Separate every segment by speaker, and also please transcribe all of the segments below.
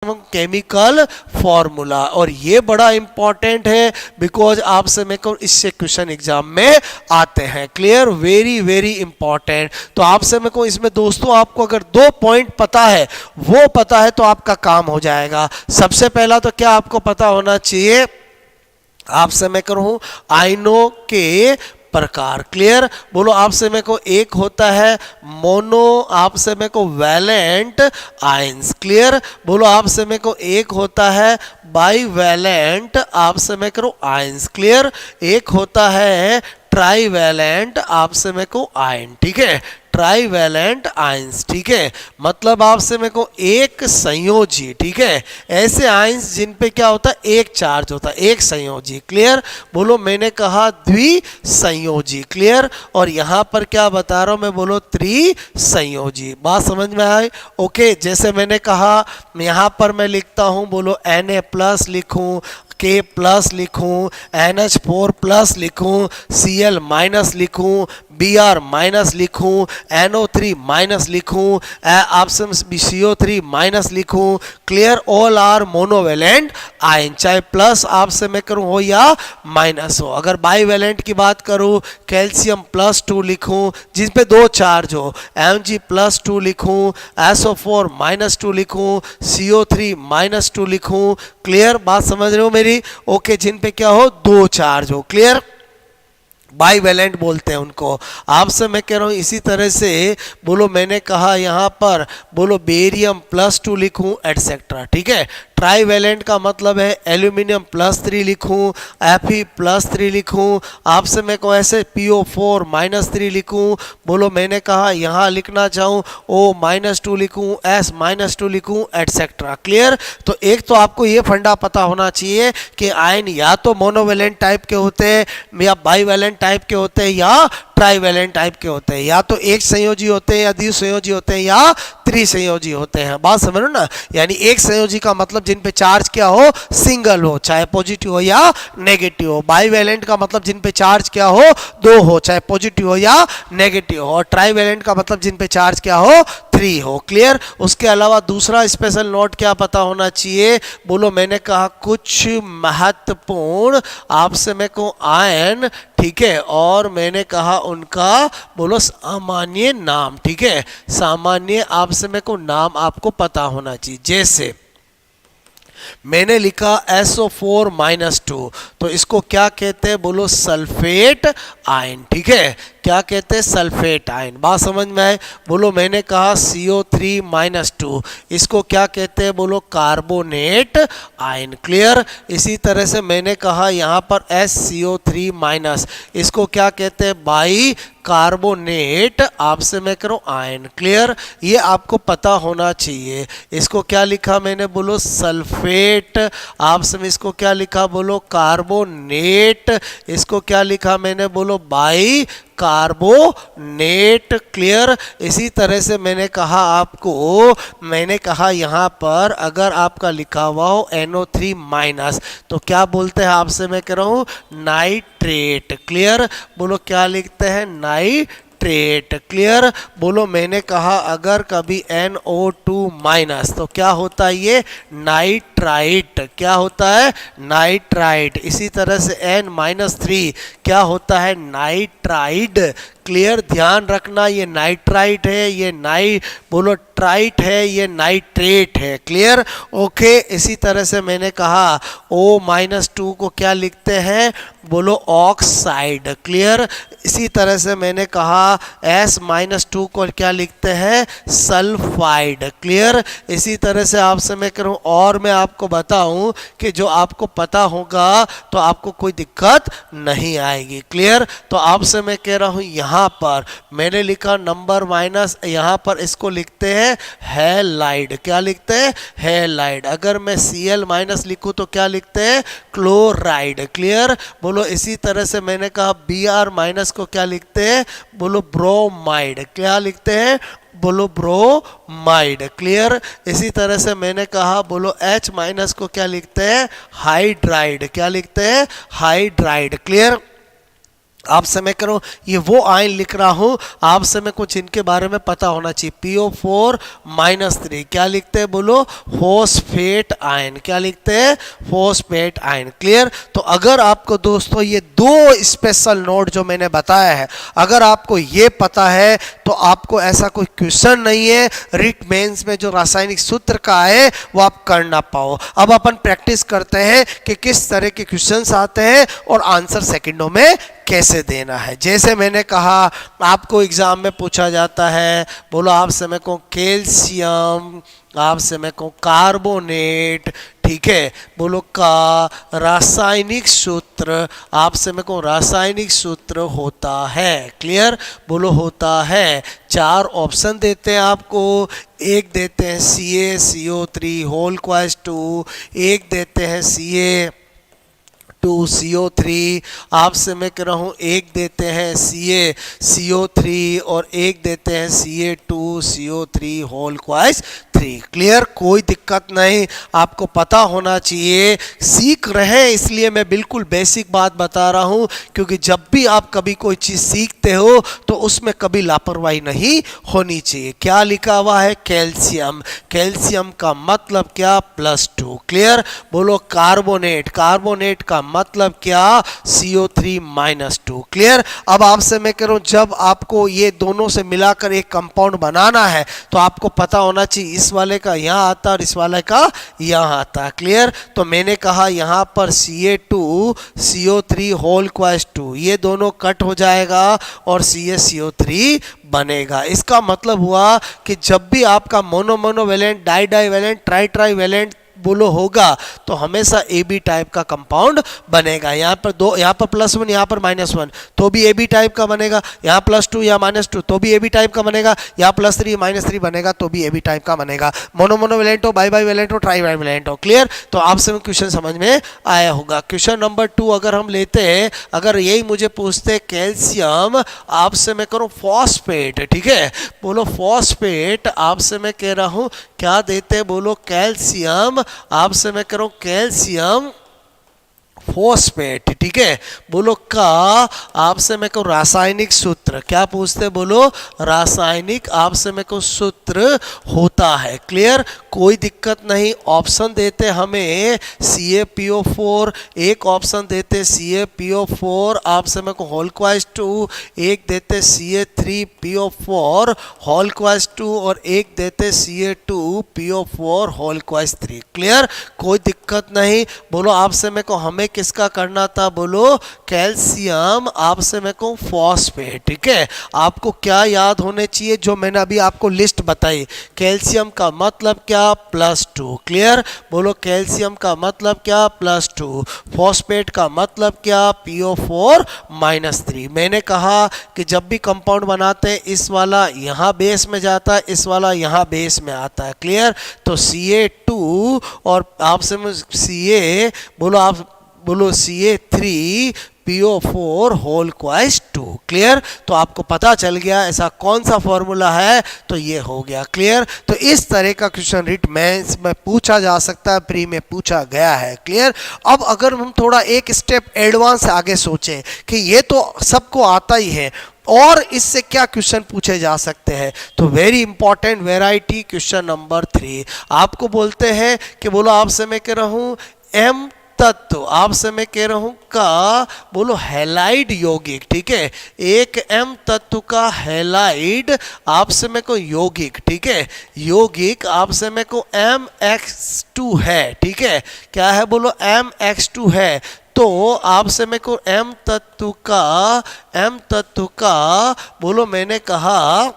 Speaker 1: Chemical formula. और ये बड़ा इंपॉर्टेंट है बिकॉज आपसे मेरे को इससे क्वेश्चन एग्जाम में आते हैं। Clear, very very important. तो आपसे मेरे को इसमें दोस्तों आपको अगर 2 पॉइंट पता है, वो पता है तो आपका काम हो जाएगा। सबसे पहला तो क्या आपको पता होना चाहिए, आपसे मैं करूं आयनों के प्रकार। क्लियर, बोलो आपसे मेरे को एक होता है मोनो, आपसे मेरे को वैलेंट आयंस। क्लियर, बोलो आपसे मेरे को एक होता है बाई वैलेंट, आपसे मैं करूं आयंस। क्लियर, एक होता है ट्राई वैलेंट, आपसे मेरे को आयन। ठीक है, ट्राई वैलेंट आयंस। ठीक है, मतलब आपसे मेरे को एक संयोजी। ठीक है, ऐसे आयंस जिन पे क्या होता है एक चार्ज होता है, एक संयोजी। क्लियर, बोलो मैंने कहा द्विसंयोजी। क्लियर, और यहां पर क्या बता रहा हूं मैं, बोलो त्रिसंयोजी। बात समझ में आई? ओके, जैसे मैंने कहा यहां पर मैं लिखता हूं, बोलो Na+ लिखूं, K+ लिखूं, NH4+ लिखूं, Cl- लिखूं, Br- लिखूं, NO3- लिखूं, आपसे CO3- लिखूं। Clear, all are monovalent ion, चाहे प्लस आपसे मैं करूं हो या माइनस हो। अगर बाईवेलेंट की बात करूं, कैल्शियम+2 लिखूं जिस पे 2 चार्ज हो, Mg+2 लिखूं, SO4- लिखूं, CO3- लिखूं। क्लियर, बात समझ रहे हो मेरी? ओके, जिन पे क्या हो 2 चार्ज हो। क्लियर, बाईवेलेंट बोलते हैं उनको। आपसे मैं कह रहा हूं इसी तरह से बोलो मैंने कहा यहां पर बोलो बेरियम+2 लिखूं एटसेट्रा। ठीक है, ट्राईवेलेंट का मतलब है एल्यूमिनियम+3 लिखूं, Fe+3 लिखूं, आपसे मैं को ऐसे PO4- लिखूं। बोलो मैंने कहा यहां लिखना चाहूं O-2 लिखूं, S-2 लिखूं एटसेट्रा। क्लियर, तो एक तो आपको ये फंडा पता होना चाहिए कि आयन या तो मोनोवेलेंट टाइप के होते हैं या बाईवेलेंट टाइप के होते हैं या ट्राईवेलेंट टाइप के होते हैं, या तो एक संयोजी होते हैं या द्विसंयोजी होते हैं या त्रिसंयोजी होते हैं। बात समझ लो ना, यानी एक संयोजी का मतलब जिन पे चार्ज क्या हो सिंगल हो, चाहे पॉजिटिव हो या नेगेटिव हो। बाईवेलेंट का मतलब जिन पे चार्ज क्या हो 2 हो, चाहे पॉजिटिव हो या नेगेटिव हो। और ट्राईवेलेंट का मतलब जिन पे चार्ज क्या हो 3 हो। क्लियर, उसके अलावा दूसरा स्पेशल नोट क्या पता होना चाहिए, बोलो मैंने कहा कुछ महत्वपूर्ण आपसे मैं को आयन। ठीक है, और मैंने कहा उनका बोलो सामान्य नाम। ठीक है, सामान्य आपसे मेरे को नाम आपको पता होना चाहिए। जैसे मैंने लिखा SO4- तो इसको क्या कहते हैं, बोलो सल्फेट आयन। ठीक है, क्या कहते हैं, सल्फेट आयन। बात समझ में आए? बोलो मैंने कहा CO3- इसको क्या कहते हैं, बोलो कार्बोनेट आयन। क्लियर, इसी तरह से मैंने कहा यहाँ पर SCO3-, इसको क्या कहते हैं, बाई कार्बोनेट आपसे मैं करूं आयन। क्लियर, ये आपको पता होना चाहिए। इसको क्या लिखा मैंने, बोलो सल्फेट, आपसे में इसको क्या लिखा, बोलो कार्बोनेट, इसको क्या लिखा मैंने, बोलो बाई कार्बोनेट। क्लियर, इसी तरह से मैंने कहा आपको, मैंने कहा यहाँ पर अगर आपका लिखा हुआ हो NO3- तो क्या बोलते हैं, आपसे मैं कह रहा हूँ नाइट्रेट। क्लियर, बोलो क्या लिखते हैं, नाइट्रेट। क्लियर, बोलो मैंने कहा अगर कभी NO2- तो क्या होता है, ये नाइट्राइट। क्या होता है, नाइट्राइट। इसी तरह से N-3 क्या होता है, नाइट्राइड। क्लियर, ध्यान रखना ये नाइट्राइट है, ये बोलो ट्राइट है, ये नाइट्रेट है। Clear, okay. इसी तरह से मैंने कहा O-2 को क्या लिखते हैं, बोलो ऑक्साइड। क्लियर, इसी तरह से मैंने कहा S-2 को क्या लिखते हैं, सल्फाइड। क्लियर, इसी तरह से आपसे मैं करूं और मैं आपको बताऊं कि जो आपको पता होगा तो आपको कोई दिक्कत नहीं आएगी। क्लियर, तो आपसे मैं कह रहा हूं यहाँ पर मैंने लिखा नंबर माइनस, यहाँ पर इसको लिखते हैं हैलाइड। क्या लिखते हैं, हैलाइड। अगर मैं Cl- लिखूं तो क्या लिखते हैं, क्लोराइड। क्लियर, बोलो इसी तरह से मैंने कहा Br- को क्या लिखते हैं, बोलो ब्रोमाइड। क्या लिखते हैं, बोलो ब्रोमाइड। क्लियर, इसी तरह से मैंने कहा बोलो H- को क्या लिखते हैं, हाइड्राइड। क्या लिखते हैं, हाइड्राइड। क्लियर, आपसे मैं करूँ ये वो आयन लिख रहा हूँ, आपसे मैं कुछ इनके बारे में पता होना चाहिए। PO4-3 क्या लिखते हैं बोलो? Phosphate ion. क्या लिखते हैं? Phosphate ion. क्लियर? तो अगर आपको दोस्तों ये दो स्पेशल नोट जो मैंने बताया है, अगर आपको ये पता है तो आपको ऐसा कोई क्वेश्चन नहीं है रिट मेंस में जो रासायनिक सूत्र का है वो आप कर ना पाओ। अब अपन प्रैक्टिस करते हैं कि किस तरह के क्वेश्चंस आते हैं और आंसर सेकंडों में कैसे देना है। जैसे मैंने कहा आपको एग्जाम में पूछा जाता है, बोलो आपसे मैं कहूँ कैल्शियम, आपसे मैं कहूँ कार्बोनेट, ठीक है, बोलो का रासायनिक सूत्र, आपसे मैं कहूँ रासायनिक सूत्र होता है। क्लियर? बोलो होता है। 4 ऑप्शन देते हैं आपको, एक देते हैं CaCO3 होल क्वाइस 2, एक देते हैं CA2CO3, आपसे मैं कह रहा हूँ एक देते हैं CaCO3 और एक देते हैं CA2CO3 होल क्वाइस 3। क्लियर? कोई दिक्कत नहीं, आपको पता होना चाहिए। सीख रहे हैं इसलिए मैं बिल्कुल बेसिक बात बता रहा हूँ, क्योंकि जब भी आप कभी कोई चीज़ सीखते हो तो उसमें कभी लापरवाही नहीं होनी चाहिए। क्या लिखा हुआ है? कैल्शियम। कैल्शियम का मतलब क्या? +2। क्लियर? बोलो कार्बोनेट, कार्बोनेट का मतलब क्या? CO3-2। क्लियर? अब आपसे मैं कह रहा हूं जब आपको ये दोनों से मिलाकर एक कंपाउंड बनाना है तो आपको पता होना चाहिए इस वाले का यहाँ आता है और इस वाले का यहाँ आता है। क्लियर? तो मैंने कहा यहाँ पर CA2CO3 होल क्वाइस 2, ये दोनों कट हो जाएगा और CaCO3 बनेगा। इसका मतलब हुआ कि जब भी आपका mono monovalent, di divalent, tri trivalent बोलो होगा तो हमेशा AB टाइप का कंपाउंड बनेगा। यहाँ पर दो, यहाँ पर +1, यहाँ पर -1 तो भी AB टाइप का बनेगा, यहाँ +2 या -2 तो भी AB टाइप का बनेगा, यहाँ +3 -3 बनेगा तो भी AB टाइप का बनेगा। मोनो मोनोवेलेंट हो, बाई बाईवेलेंट हो, ट्राई बाईवेलेंट हो। क्लियर? तो आपसे क्वेश्चन समझ में आया होगा। क्वेश्चन नंबर 2 अगर हम लेते हैं, अगर यही मुझे पूछते कैल्शियम, आपसे मैं करूँ फॉस्फेट, ठीक है, बोलो फॉस्फेट, आपसे मैं कह रहा हूँ क्या देते हैं? बोलो कैल्शियम, आपसे मैं कह रहा हूं कैल्शियम फॉस्फेट, ठीक है, बोलो का आपसे मैं कहूँ रासायनिक सूत्र, क्या पूछते? बोलो रासायनिक आपसे मैं कहूँ सूत्र होता है। क्लियर? कोई दिक्कत नहीं। ऑप्शन देते हमें CaPO4, एक ऑप्शन देते CaPO4 आपसे मैं कहूँ होल क्वाइस 2, एक देते CA3PO4 होल क्वाइस 2 और एक देते CA2PO4 होल क्वाइस 3। क्लियर? कोई दिक्कत नहीं। बोलो आपसे मैं कहूँ हमें किसका करना था? बोलो कैल्शियम आपसे मैं कहूँ फॉस्फेट, ठीक है। आपको क्या याद होने चाहिए जो मैंने अभी आपको लिस्ट बताई? कैल्शियम का मतलब क्या? +2। क्लियर? बोलो कैल्शियम का मतलब क्या? +2। फॉस्फेट का मतलब क्या? PO4-3। मैंने कहा कि जब भी कंपाउंड बनाते हैं इस वाला यहाँ बेस में जाता है, इस वाला यहाँ बेस में आता है। क्लियर? तो CA2 और आपसे CA बोलो, आप बोलो CA3PO4 होल क्वाइस 2। क्लियर? तो आपको पता चल गया ऐसा कौन सा फॉर्मूला है, तो ये हो गया। क्लियर? तो इस तरह का क्वेश्चन रिट मेंस में पूछा जा सकता है, प्री में पूछा गया है। क्लियर? अब अगर हम थोड़ा एक स्टेप एडवांस आगे सोचें कि ये तो सबको आता ही है और इससे क्या क्वेश्चन पूछे जा सकते हैं, तो very important variety question number 3 आपको बोलते हैं कि बोलो आपसे मैं कह रहा हूँ M तत्व, आपसे मैं कह रहा हूं का बोलो हैलाइड यौगिक, ठीक है, एक M तत्व का हैलाइड आपसे मैं को यौगिक, ठीक है, यौगिक आपसे मैं को MX2 है, ठीक है, क्या है? बोलो MX2 है। तो आपसे मैं को M तत्व का बोलो मैंने कहा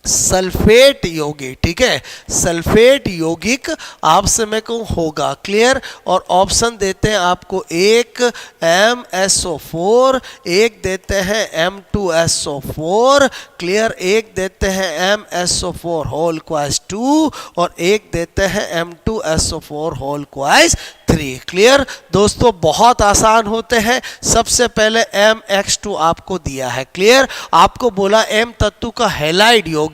Speaker 1: सल्फेट यौगिक, ठीक है, सल्फेट यौगिक आपसे मैं कहूँ होगा। क्लियर? और ऑप्शन देते हैं आपको एक MSO4, एक देते हैं M2SO4, क्लियर, एक देते हैं MSO4 होल क्वाइस 2 और एक देते हैं M2SO4 होल क्वाइस 3। क्लियर? दोस्तों बहुत आसान होते हैं। सबसे पहले MX2 आपको दिया है। क्लियर? आपको बोला M तत्व का हैलाइड यौगिक,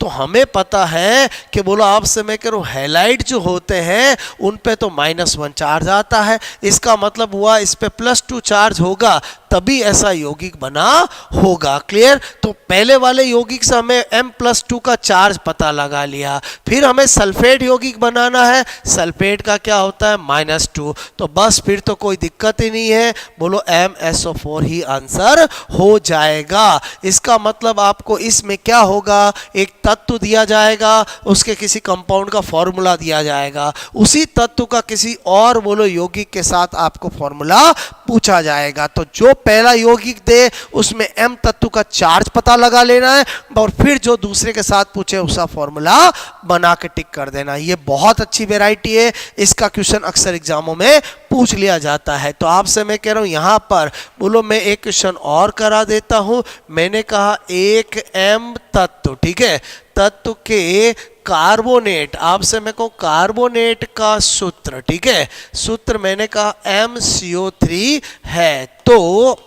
Speaker 1: तो हमें पता है कि बोलो आपसे मैं कह रहा हूँ हैलाइड जो होते हैं उन पे तो -1 चार्ज आता है, इसका मतलब हुआ इस पे +2 चार्ज होगा तभी ऐसा यौगिक बना होगा। क्लियर। तो पहले वाले यौगिक से हमें M+2 का चार्ज पता लगा लिया, फिर हमें सल्फेट यौगिक बनाना है, सल्फेट का क्या होता है -2, तो बस फिर तो कोई दिक्कत ही नहीं है, बोलो MsO4 ही आंसर हो जाएगा। इसका मतलब आपको इसमें क्या होगा, एक तत्व दिया जाएगा, उसके किसी कंपाउंड का फॉर्मूला दिया जाएगा, उसी तत्व का किसी और बोलो यौगिक के साथ आपको फॉर्मूला पूछा जाएगा। तो जो पहला यौगिक दे उसमें M तत्व का चार्ज पता लगा लेना है और फिर जो दूसरे के साथ पूछे उसका फॉर्मूला बना के टिक कर देना। ये बहुत अच्छी वैरायटी है, इसका क्वेश्चन अक्सर एग्जामों में पूछ लिया जाता है। तो आपसे मैं कह रहा हूं यहां पर बोलो मैं एक क्वेश्चन और करा देता हूं। मैंने कहा एक M तत्व, ठीक है, तत्व के कार्बोनेट, आपसे मैं कहूं कार्बोनेट का सूत्र, ठीक है, सूत्र मैंने कहा MCO3 है। तो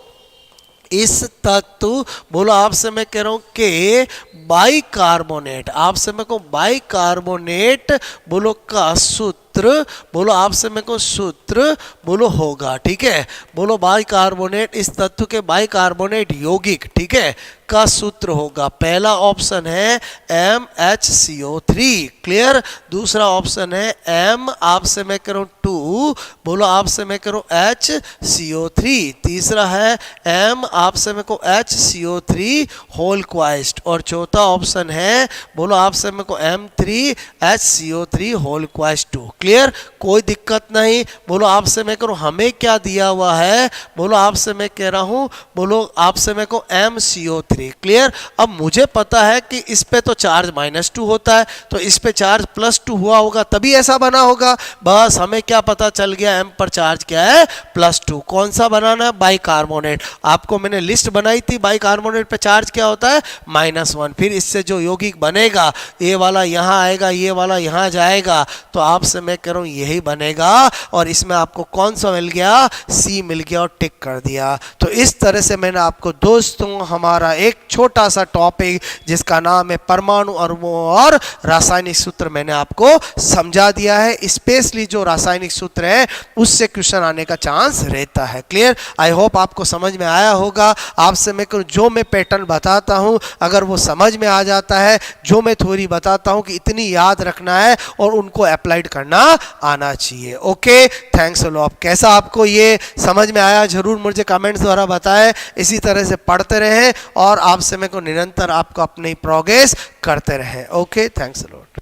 Speaker 1: इस तत्व बोलो आपसे मैं कह रहा हूं कि बाइकार्बोनेट, आपसे मैं कहूं बाइकार्बोनेट बोलो का सूत्र, बोलो आपसे मैं को सूत्र बोलो होगा, ठीक है, बोलो बाइकार्बोनेट, इस तत्व के बाइकार्बोनेट यौगिक, ठीक है, का सूत्र होगा। पहला ऑप्शन है MHCO3, क्लियर। दूसरा ऑप्शन है M आपसे मैं करूं 2, बोलो आपसे मैं करूं HCO3। तीसरा है M आपसे मैं को HCO3 होल क्वाइस्ट, और चौथा ऑप्शन है बोलो आपसे मैं को M3 HCO3 होल क्वाइस्ट 2। क्लियर, कोई दिक्कत नहीं। बोलो आपसे मैं करूं हमें क्या दिया हुआ है, बोलो आपसे मैं कह रहा हूं, बोलो आपसे मैं को MCO3। क्लियर। अब मुझे पता है कि इस पे तो चार्ज -2 होता है, तो इस पे चार्ज +2 हुआ होगा तभी ऐसा बना होगा। बस हमें क्या पता चल गया, M पर चार्ज क्या है +2। कौन सा बनाना है, बाइकार्बोनेट। आपको मैंने लिस्ट बनाई थी, बाइकार्बोनेट पे चार्ज क्या होता है -1। फिर इससे जो यौगिक बनेगा, ये वाला यहाँ आएगा, ये वाला यहाँ जाएगा, तो आपसे मैं कह रहा हूँ यही बनेगा। और इसमें आपको कौन सा मिल गया, C मिल गया और टिक कर दिया। तो इस तरह से मैंने आपको दोस्तों हमारा एक छोटा सा टॉपिक जिसका नाम है परमाणु अणुओं और रासायनिक सूत्र मैंने आपको समझा दिया है। स्पेशली जो रासायनिक सूत्र है उससे क्वेश्चन आने का चांस रहता है। क्लियर। आई होप आपको समझ में आया होगा। आपसे मैं जो मैं पैटर्न बताता हूं अगर वो समझ में आ जाता है, जो मैं थ्योरी बताता हूं कि इतनी याद रखना है और उनको अप्लाइड करना आना चाहिए। Okay, thanks a lot. कैसा आपको ये समझ में आया जरूर मुझे कमेंट्स द्वारा बताएं। इसी तरह से पढ़ते रहें और आपसे मैं को निरंतर आपको अपनी प्रोग्रेस करते रहें। Okay, thanks a lot.